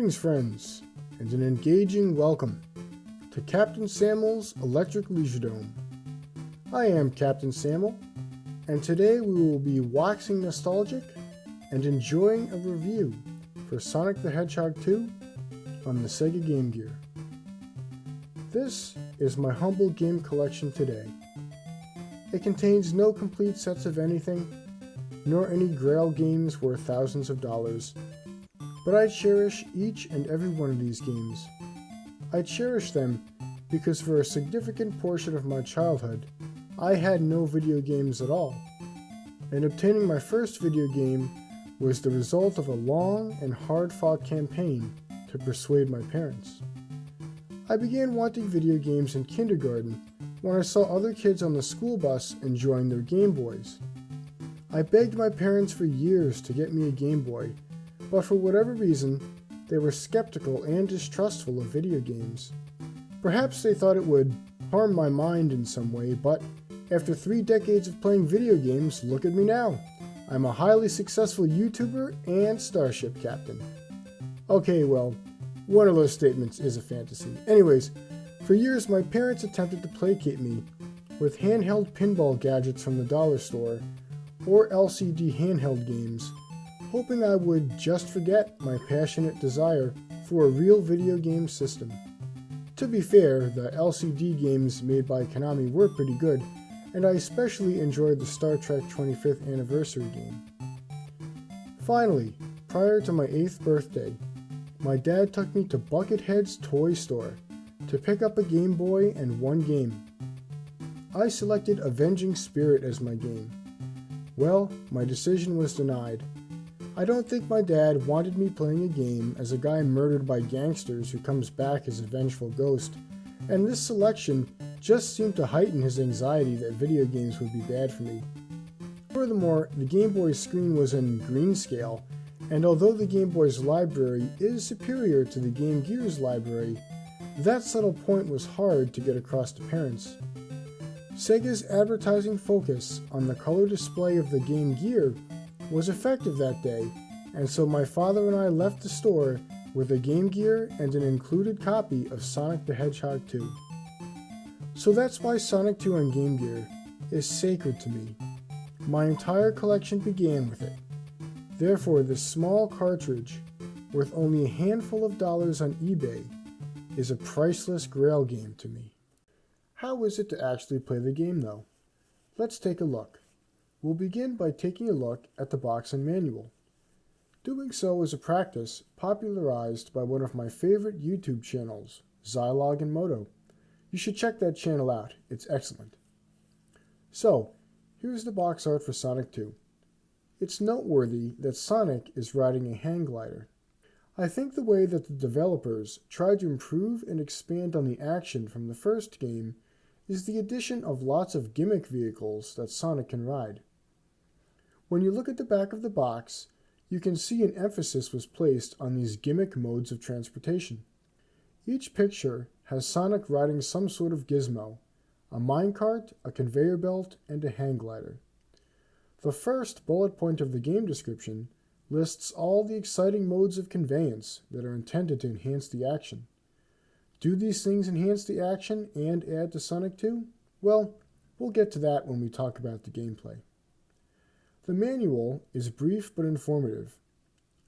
Greetings, friends, and an engaging welcome to Captain Samuel's Electric Leisure Dome. I am Captain Samuel, and today we will be waxing nostalgic and enjoying a review for Sonic the Hedgehog 2 on the Sega Game Gear. This is my humble game collection today. It contains no complete sets of anything, nor any Grail games worth thousands of dollars, but I cherish each and every one of these games. I cherish them because for a significant portion of my childhood, I had no video games at all, and obtaining my first video game was the result of a long and hard-fought campaign to persuade my parents. I began wanting video games in kindergarten when I saw other kids on the school bus enjoying their Game Boys. I begged my parents for years to get me a Game Boy, but for whatever reason, they were skeptical and distrustful of video games. Perhaps they thought it would harm my mind in some way, but after 3 decades of playing video games, look at me now. I'm a highly successful YouTuber and Starship Captain. Okay, well, one of those statements is a fantasy. Anyways, for years my parents attempted to placate me with handheld pinball gadgets from the dollar store or LCD handheld games, hoping I would just forget my passionate desire for a real video game system. To be fair, the LCD games made by Konami were pretty good, and I especially enjoyed the Star Trek 25th anniversary game. Finally, prior to my 8th birthday, my dad took me to Buckethead's toy store to pick up a Game Boy and one game. I selected Avenging Spirit as my game. Well, my decision was denied. I don't think my dad wanted me playing a game as a guy murdered by gangsters who comes back as a vengeful ghost, and this selection just seemed to heighten his anxiety that video games would be bad for me. Furthermore, the Game Boy's screen was in grayscale, and although the Game Boy's library is superior to the Game Gear's library, that subtle point was hard to get across to parents. Sega's advertising focus on the color display of the Game Gear was effective that day, and so my father and I left the store with a Game Gear and an included copy of Sonic the Hedgehog 2. So that's why Sonic 2 on Game Gear is sacred to me. My entire collection began with it. Therefore, this small cartridge, worth only a handful of dollars on eBay, is a priceless Grail game to me. How is it to actually play the game though? Let's take a look. We'll begin by taking a look at the box and manual. Doing so is a practice popularized by one of my favorite YouTube channels, Zylog and Moto. You should check that channel out, it's excellent. So, here's the box art for Sonic 2. It's noteworthy that Sonic is riding a hang glider. I think the way that the developers tried to improve and expand on the action from the first game is the addition of lots of gimmick vehicles that Sonic can ride. When you look at the back of the box, you can see an emphasis was placed on these gimmick modes of transportation. Each picture has Sonic riding some sort of gizmo, a minecart, a conveyor belt, and a hang glider. The first bullet point of the game description lists all the exciting modes of conveyance that are intended to enhance the action. Do these things enhance the action and add to Sonic 2? Well, we'll get to that when we talk about the gameplay. The manual is brief but informative.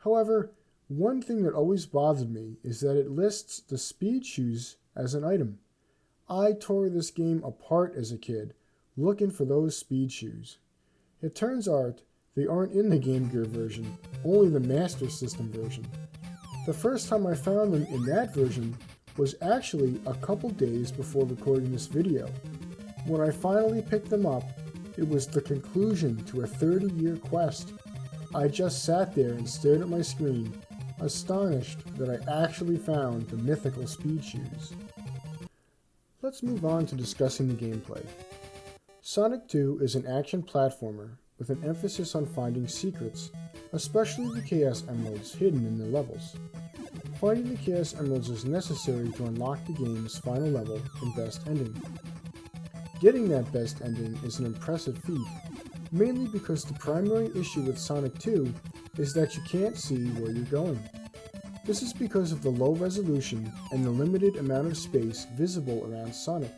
However, one thing that always bothered me is that it lists the speed shoes as an item. I tore this game apart as a kid, looking for those speed shoes. It turns out they aren't in the Game Gear version, only the Master System version. The first time I found them in that version was actually a couple days before recording this video. When I finally picked them up, it was the conclusion to a 30-year quest. I just sat there and stared at my screen, astonished that I actually found the mythical speed shoes. Let's move on to discussing the gameplay. Sonic 2 is an action platformer with an emphasis on finding secrets, especially the Chaos Emeralds hidden in the levels. Finding the Chaos Emeralds is necessary to unlock the game's final level and best ending. Getting that best ending is an impressive feat, mainly because the primary issue with Sonic 2 is that you can't see where you're going. This is because of the low resolution and the limited amount of space visible around Sonic.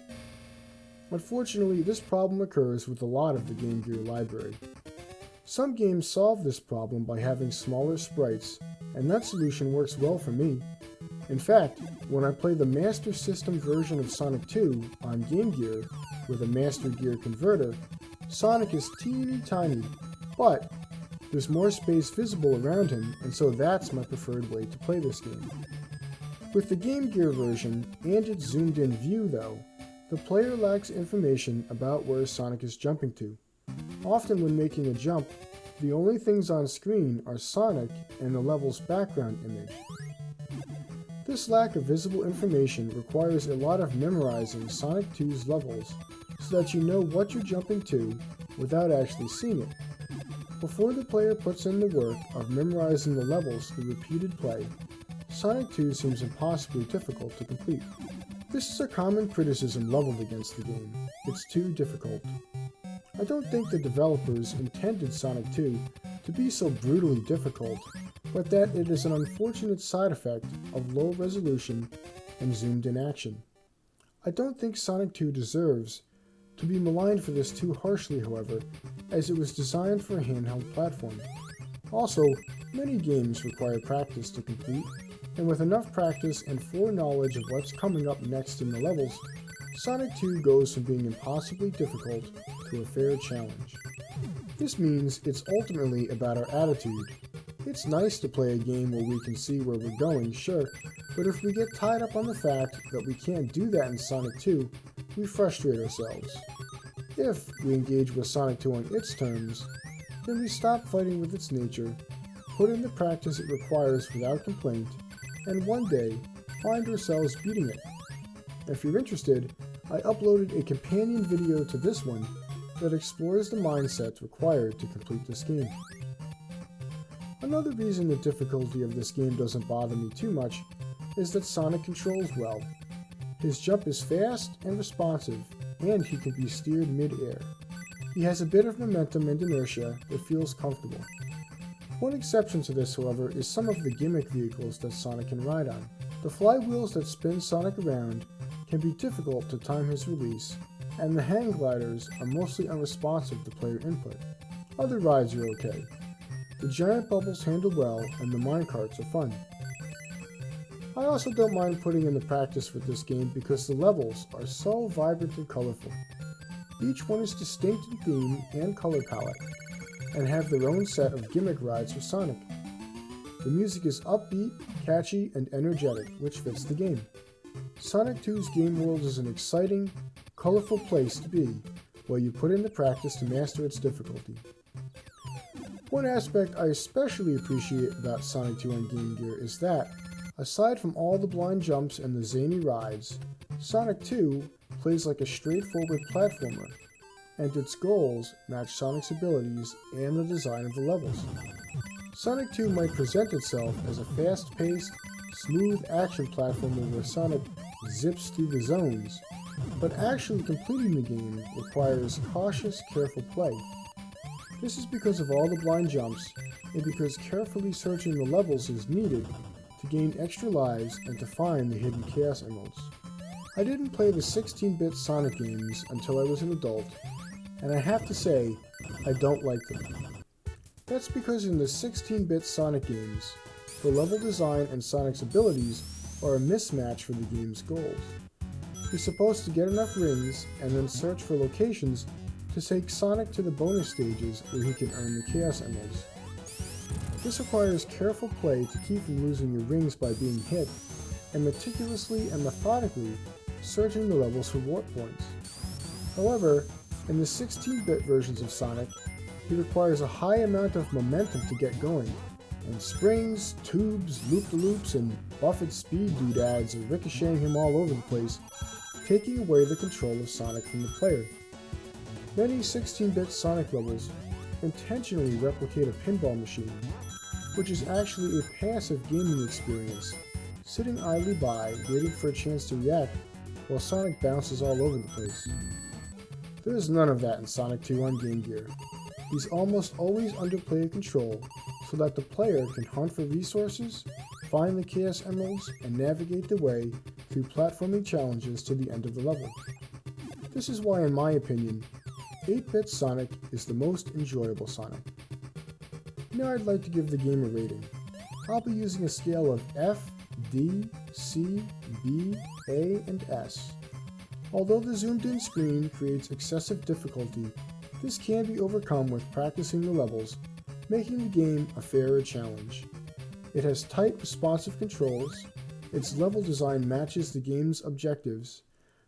Unfortunately, this problem occurs with a lot of the Game Gear library. Some games solve this problem by having smaller sprites, and that solution works well for me. In fact, when I play the Master System version of Sonic 2 on Game Gear with a Master Gear converter, Sonic is teeny tiny, but there's more space visible around him, and so that's my preferred way to play this game. With the Game Gear version and its zoomed-in view, though, the player lacks information about where Sonic is jumping to. Often when making a jump, the only things on screen are Sonic and the level's background image. This lack of visible information requires a lot of memorizing Sonic 2's levels so that you know what you're jumping to without actually seeing it. Before the player puts in the work of memorizing the levels through repeated play, Sonic 2 seems impossibly difficult to complete. This is a common criticism leveled against the game. It's too difficult. I don't think the developers intended Sonic 2 to be so brutally difficult, but that it is an unfortunate side effect of low resolution and zoomed-in action. I don't think Sonic 2 deserves to be maligned for this too harshly, however, as it was designed for a handheld platform. Also, many games require practice to complete, and with enough practice and foreknowledge of what's coming up next in the levels, Sonic 2 goes from being impossibly difficult to a fair challenge. This means it's ultimately about our attitude. It's nice to play a game where we can see where we're going, sure, but if we get tied up on the fact that we can't do that in Sonic 2, we frustrate ourselves. If we engage with Sonic 2 on its terms, then we stop fighting with its nature, put in the practice it requires without complaint, and one day find ourselves beating it. If you're interested, I uploaded a companion video to this one that explores the mindset required to complete this game. Another reason the difficulty of this game doesn't bother me too much is that Sonic controls well. His jump is fast and responsive, and he can be steered mid-air. He has a bit of momentum and inertia that feels comfortable. One exception to this, however, is some of the gimmick vehicles that Sonic can ride on. The flywheels that spin Sonic around can be difficult to time his release, and the hang gliders are mostly unresponsive to player input. Other rides are okay. The giant bubbles handle well, and the minecarts are fun. I also don't mind putting in the practice with this game because the levels are so vibrant and colorful. Each one is distinct in theme and color palette, and have their own set of gimmick rides for Sonic. The music is upbeat, catchy, and energetic, which fits the game. Sonic 2's game world is an exciting, colorful place to be, where you put in the practice to master its difficulty. One aspect I especially appreciate about Sonic 2 on Game Gear is that, aside from all the blind jumps and the zany rides, Sonic 2 plays like a straightforward platformer, and its goals match Sonic's abilities and the design of the levels. Sonic 2 might present itself as a fast-paced, smooth action platformer where Sonic zips through the zones, but actually completing the game requires cautious, careful play. This is because of all the blind jumps, and because carefully searching the levels is needed to gain extra lives and to find the hidden Chaos Emeralds. I didn't play the 16-bit Sonic games until I was an adult, and I have to say, I don't like them. That's because in the 16-bit Sonic games, the level design and Sonic's abilities are a mismatch for the game's goals. You're supposed to get enough rings and then search for locations to take Sonic to the bonus stages where he can earn the Chaos Emeralds. This requires careful play to keep from losing your rings by being hit, and meticulously and methodically searching the levels for warp points. However, in the 16-bit versions of Sonic, he requires a high amount of momentum to get going, and springs, tubes, loop-de-loops, and Buffett speed doodads are ricocheting him all over the place, taking away the control of Sonic from the player. Many 16-bit Sonic levels intentionally replicate a pinball machine, which is actually a passive gaming experience, sitting idly by, waiting for a chance to react, while Sonic bounces all over the place. There is none of that in Sonic 2 on Game Gear. He's almost always under player control, so that the player can hunt for resources, find the Chaos Emeralds, and navigate the way through platforming challenges to the end of the level. This is why, in my opinion, 8-bit Sonic is the most enjoyable Sonic. Now I'd like to give the game a rating. I'll be using a scale of F, D, C, B, A, and S. Although the zoomed-in screen creates excessive difficulty, this can be overcome with practicing the levels, making the game a fairer challenge. It has tight, responsive controls, its level design matches the game's objectives,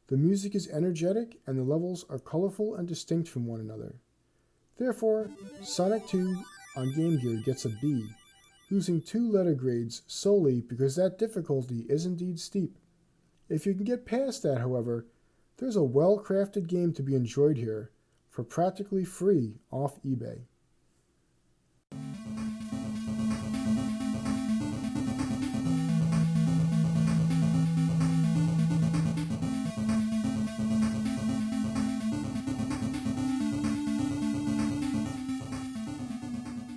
the music is energetic, and the levels are colorful and distinct from one another. Therefore, Sonic 2 on Game Gear gets a B, losing 2 letter grades solely because that difficulty is indeed steep. If you can get past that, however, there's a well-crafted game to be enjoyed here for practically free off eBay.